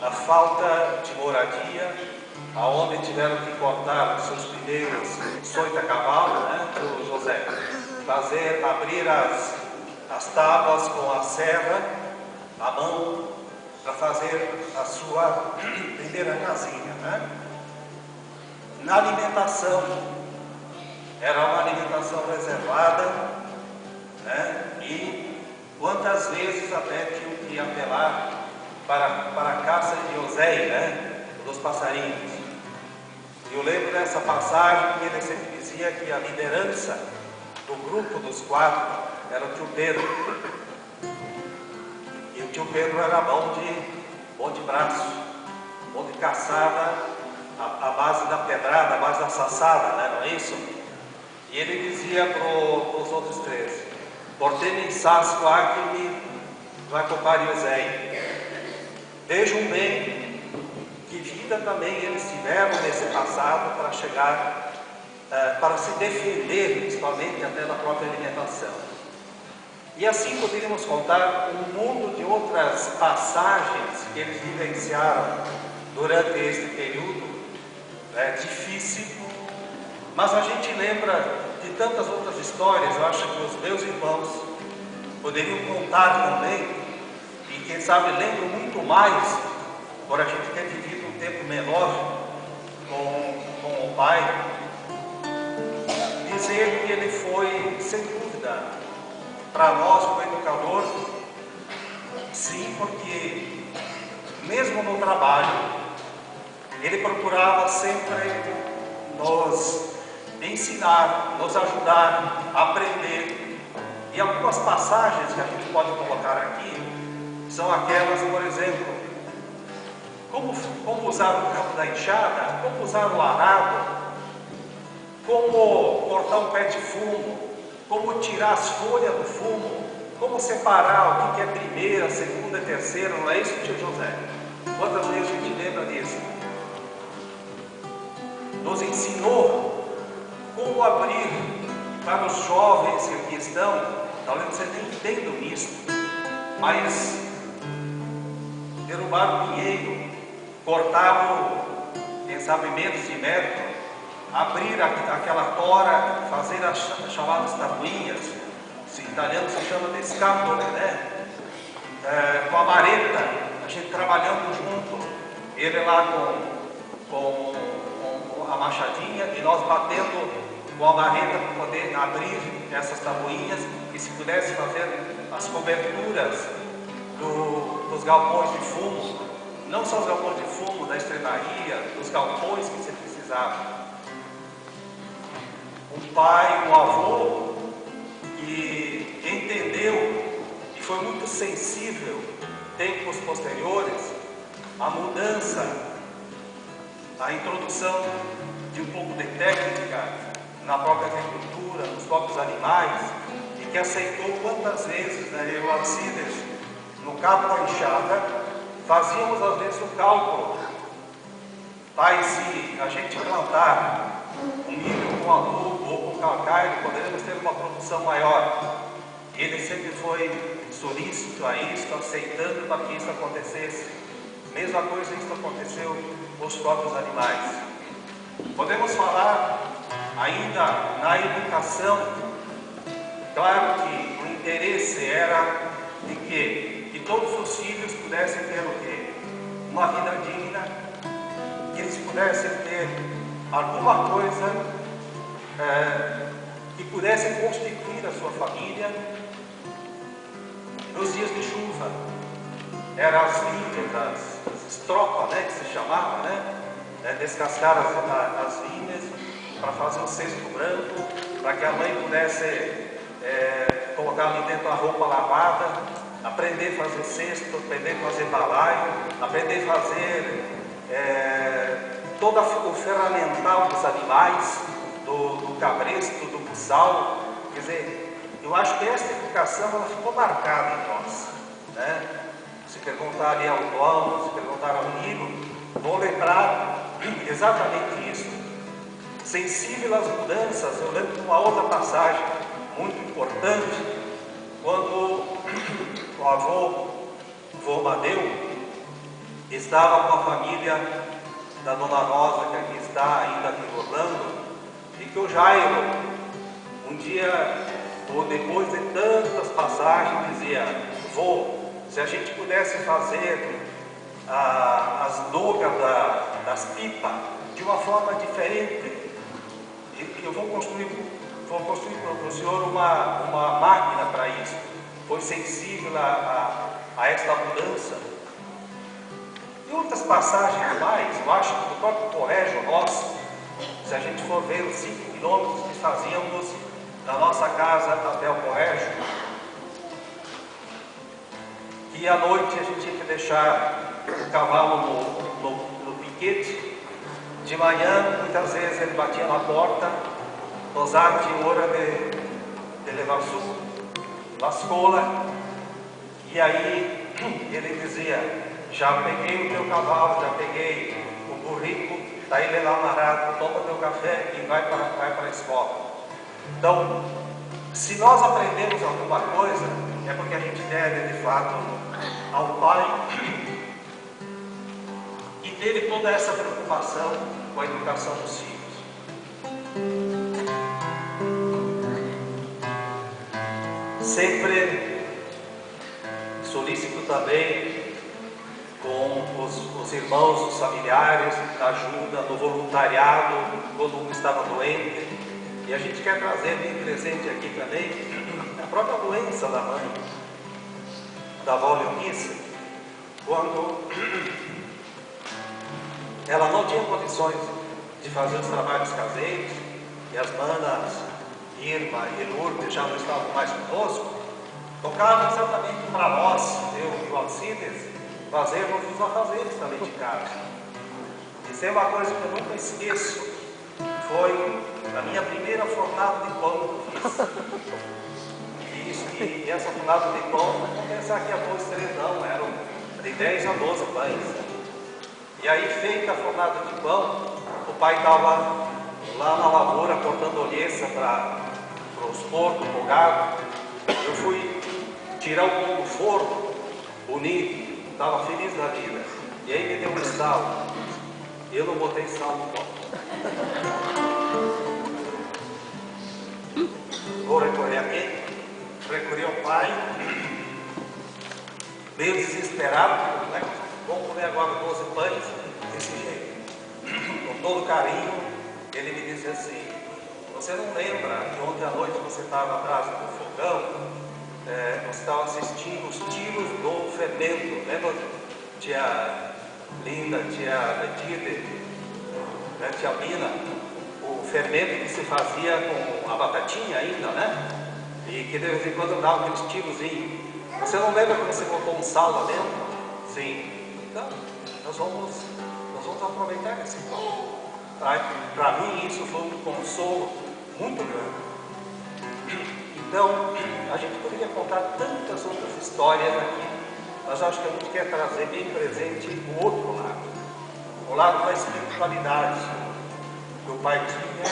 a falta de moradia, aonde tiveram que cortar os seus primeiros 8 cavalos, né, o José, abrir as tábuas com a serra, a mão, para fazer a sua primeira casinha, né? Na alimentação, era uma alimentação reservada, né? E quantas vezes até tinham que apelar para a caça de oséia, né? Dos passarinhos. Eu lembro dessa passagem que ele sempre dizia que a liderança do grupo dos 4 era o tio Pedro. E o tio Pedro era bom de braço, bom de caçada, a base da pedrada, a base da sassada, né? Não é isso? E ele dizia para os outros 3: portem-me sasco que vai copar oséia. Vejam bem que vida também eles tiveram nesse passado para chegar, para se defender, principalmente até da própria alimentação. E assim poderíamos contar um mundo de outras passagens que eles vivenciaram durante este período difícil, mas a gente lembra de tantas outras histórias. Eu acho que os meus irmãos poderiam contar também, e quem sabe lembram muito mais, por a gente ter vivido um tempo menor com o pai, dizer que ele foi, sem dúvida, para nós, como educador, sim, porque mesmo no trabalho, ele procurava sempre nos ensinar, nos ajudar a aprender. E algumas passagens que a gente pode colocar aqui são aquelas, por exemplo, como usar o cabo da enxada, como usar o arado, como cortar um pé de fumo, como tirar as folhas do fumo, como separar o que é primeira, segunda e terceira. Não é isso, tio José? Quantas vezes a gente lembra disso? Nos ensinou como abrir para os jovens que aqui estão. Talvez vocês nem entendam isso, mas derrubar o pinheiro, cortar quem sabe menos de metro, abrir aquela tora, fazer as chamadas tabuinhas, em italiano se chama de scatole, né? Com a vareta, a gente trabalhando junto, ele lá com a machadinha e nós batendo com a vareta para poder abrir essas tabuinhas, e se pudesse fazer as coberturas dos galpões de fumo, não só os galpões de fumo, da estrebaria, dos galpões que se precisava. Um pai, um avô que entendeu e foi muito sensível, tempos posteriores, à mudança, à introdução de um pouco de técnica na própria agricultura, nos próprios animais, e que aceitou quantas vezes, né, eu, Alcides, no cabo da enxada, fazíamos às vezes um cálculo. Pai, se a gente plantar um milho com adubo ou com calcário, poderemos ter uma produção maior. Ele sempre foi solícito a isso, aceitando para que isso acontecesse. Mesma coisa isso aconteceu com os próprios animais. Podemos falar ainda na educação. Claro que o interesse era de que todos os filhos pudessem ter o quê? Uma vida digna, que eles pudessem ter alguma coisa que pudessem constituir a sua família nos dias de chuva. Eram as vinhas, as estropas, né, que se chamava, né? Descascar as vinhas para fazer um cesto branco, para que a mãe pudesse colocar ali dentro a roupa lavada, aprender a fazer cesto, aprender a fazer balaio, aprender a fazer todo o ferramental dos animais, do cabresto, do buçal. Quer dizer, eu acho que essa educação ela ficou marcada em nós, né? Se perguntar ali ao João, se perguntar ao Nilo, vou lembrar exatamente isso. Sensível às mudanças, eu lembro de uma outra passagem muito importante, quando o avô Amadeu, estava com a família da Dona Rosa, que aqui está ainda aqui em Orlando, e que o Jairo, um dia, ou depois de tantas passagens, dizia: vô, se a gente pudesse fazer as dugas das pipas de uma forma diferente, eu vou construir para o senhor uma máquina para isso. Foi sensível a esta mudança. E outras passagens mais, eu acho que no próprio colégio nosso, se a gente for ver os 5 quilômetros que fazíamos da nossa casa até o colégio, e à noite a gente tinha que deixar o cavalo no piquete. De manhã, muitas vezes ele batia na porta, Rosar tinha hora de levar suco na escola, e aí ele dizia: já peguei o teu cavalo, já peguei o burrico, daí ele lá amarrado, toma teu café e vai para a escola. Então, se nós aprendemos alguma coisa, é porque a gente deve, de fato, ao pai que teve toda essa preocupação com a educação dos filhos. Sempre solícito também com os irmãos, os familiares, na ajuda, no voluntariado, quando um estava doente. E a gente quer trazer de presente aqui também a própria doença da mãe, da avó Leonice, quando ela não tinha condições de fazer os trabalhos caseiros, e as manas Irma e Lourdes já não estavam mais conosco, tocavam exatamente para nós, eu e o Alcides, fazermos os afazeres também de casa. Isso é uma coisa que eu nunca esqueço, foi a minha primeira fornada de pão que eu fiz. E essa fornada de pão, vamos pensar que arroz 3 não, eram de 10 a 12 pães. E aí, feita a fornada de pão, o pai estava lá na lavoura cortando olheça para os porcos, para o gado. Eu fui tirar o pão do forno, bonito, estava feliz da vida. E aí me deu um estalo. Eu não botei sal no pão. Vou recorrer a quem? Recorrer ao pai, meio desesperado, né? Vamos comer agora 12 pães, desse jeito. Com todo carinho, ele me disse assim: você não lembra que ontem à noite você estava atrás do fogão, você estava assistindo os tiros do fermento, lembra? Tia Linda, tia Letide, né? Tia Bina, o fermento que se fazia com a batatinha ainda, né? E que de vez em quando dava aqueles tirozinhos. Você não lembra que você botou um sal lá dentro? Sim. Então, nós vamos aproveitar esse pão. Para mim isso foi um consolo muito grande. Então, a gente poderia contar tantas outras histórias aqui, mas acho que a gente quer trazer bem presente o outro lado. O lado da espiritualidade que o pai tinha,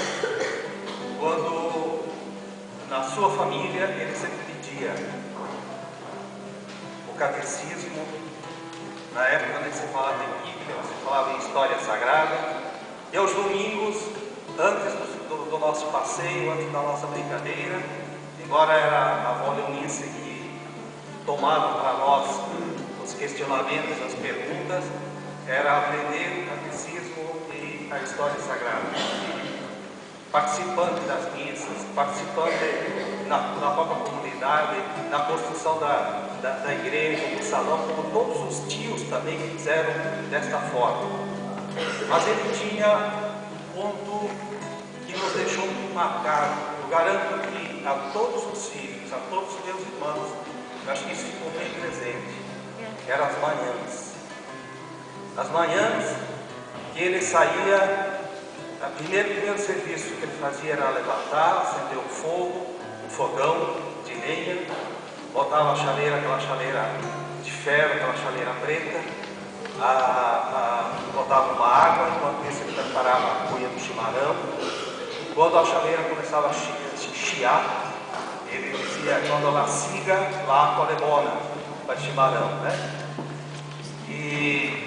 quando na sua família ele sempre pedia o catecismo. Na época nem se falava em Bíblia, se falava em história sagrada. E aos domingos, antes do nosso passeio, antes da nossa brincadeira, embora era a avó Leonice que tomava para nós os questionamentos, as perguntas, era aprender o catecismo e a história sagrada. Participante das missas, participante na própria comunidade, na construção da igreja, do salão, como todos os tios também que fizeram desta forma. Mas ele tinha um ponto que nos deixou muito marcado. Eu garanto que a todos os filhos, a todos os meus irmãos, eu acho que isso ficou bem presente. Eram as manhãs. As manhãs que ele saía. O primeiro serviço que ele fazia era levantar, acender o fogo, um fogão de lenha, botava a chaleira, aquela chaleira de ferro, aquela chaleira preta, botava uma água, enquanto isso ele preparava a cuia do chimarrão. Quando a chaleira começava a chiar, ele dizia: quando ela siga, lá a colemona, para chimarrão, né? E